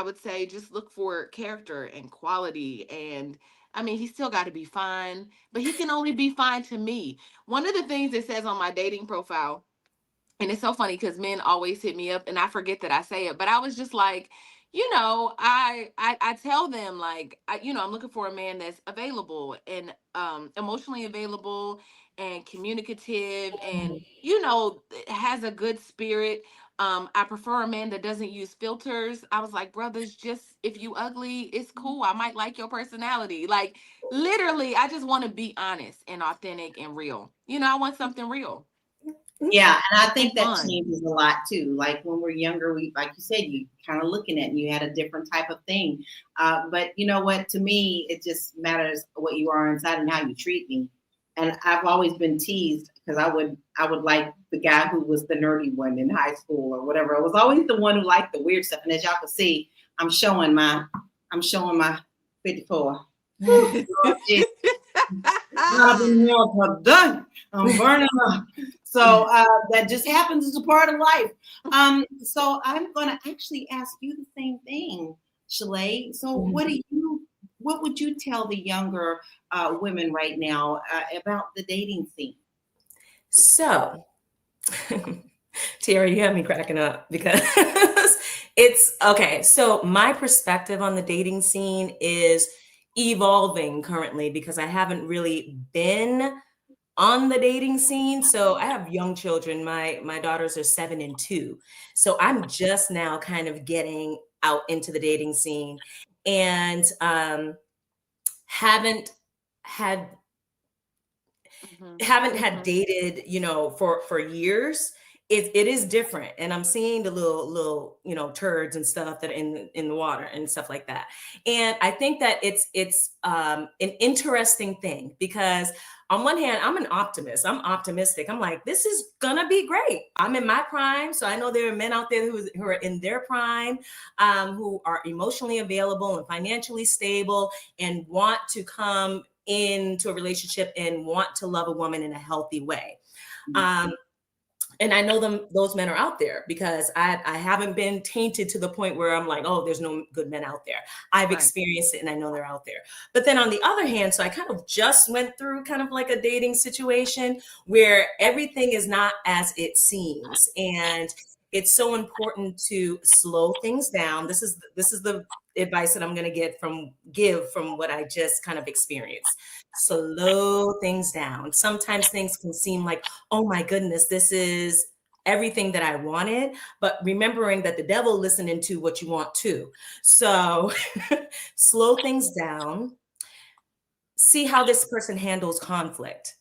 would say just look for character and quality. And I mean, he still got to be fine, but he can only be fine to me. One of the things it says on my dating profile, and it's so funny because men always hit me up and I forget that I say it, but I was just like, I tell them like, I'm looking for a man that's available and emotionally available and communicative and has a good spirit. I prefer a man that doesn't use filters. I was like, brothers, just if you ugly, it's cool. I might like your personality. Like literally, I just want to be honest and authentic and real. I want something real Yeah, and I and think that fun. changes a lot too. Like when we're younger, we, like you said, you kind of looking at, and you had a different type of thing. But you know what? To me, it just matters what you are inside and how you treat me. And I've always been teased because I would like the guy who was the nerdy one in high school or whatever. I was always the one who liked the weird stuff. And as y'all can see, I'm showing my 54. Whew, Lord Jesus. I've been here for done. I'm burning up. So that just happens as a part of life. So I'm going to actually ask you the same thing, Shalay. So what would you tell the younger women right now about the dating scene? So, Tiara, you have me cracking up because it's okay. So, my perspective on the dating scene is evolving currently because I haven't really been on the dating scene. So I have young children. My daughters are 7 and 2. So I'm just now kind of getting out into the dating scene and haven't had Mhm, haven't had mhm. dated, for years. It is different, and I'm seeing the little turds and stuff that are in the water and stuff like that. And I think that it's an interesting thing because on one hand, I'm an optimist. I'm optimistic. I'm like, this is gonna be great. I'm in my prime, so I know there are men out there who are in their prime, who are emotionally available and financially stable and want to come into a relationship and want to love a woman in a healthy way. Um, and I know those men are out there because I haven't been tainted to the point where I'm like, oh, there's no good men out there. I've Right. experienced it and I know they're out there. But then on the other hand, so I kind of just went through kind of like a dating situation where everything is not as it seems. And it's so important to slow things down. This is the advice that I'm going to give from what I just kind of experienced. Slow things down. Sometimes things can seem like, oh my goodness, this is everything that I wanted, but remembering that the devil listening to what you want too. So slow things down. See how this person handles conflict.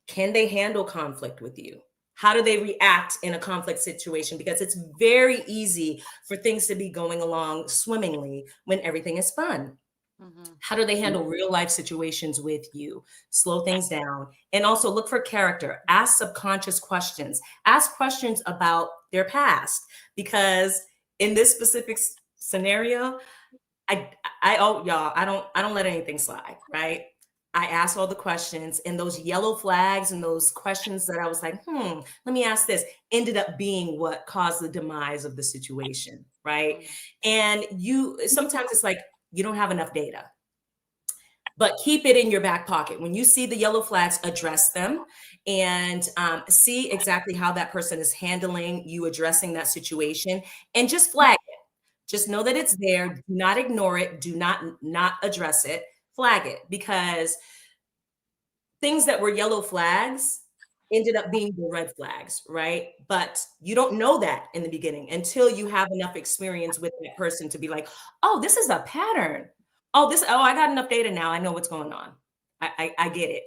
Can they handle conflict with you? How do they react in a conflict situation? Because it's very easy for things to be going along swimmingly when everything is fun. Mhm. How do they handle real life situations with you? Slow things down. And also look for character. Ask subconscious questions. Ask questions about their past. Because in this specific scenario, I oh y'all, I don't let anything slide, right? I ask all the questions and those yellow flags and those questions that I was like, let me ask this, ended up being what caused the demise of the situation, right? Mm. And sometimes it's like you don't have enough data, but keep it in your back pocket. When you see the yellow flags, address them and see exactly how that person is handling you addressing that situation and just flag it. Just know that it's there. Do not ignore it. Do not address it. Flag it because things that were yellow flags ended up being the red flags, right? But you don't know that in the beginning until you have enough experience with that person to be like, oh, this is a pattern. Oh, I got enough data now. I know what's going on. I get it.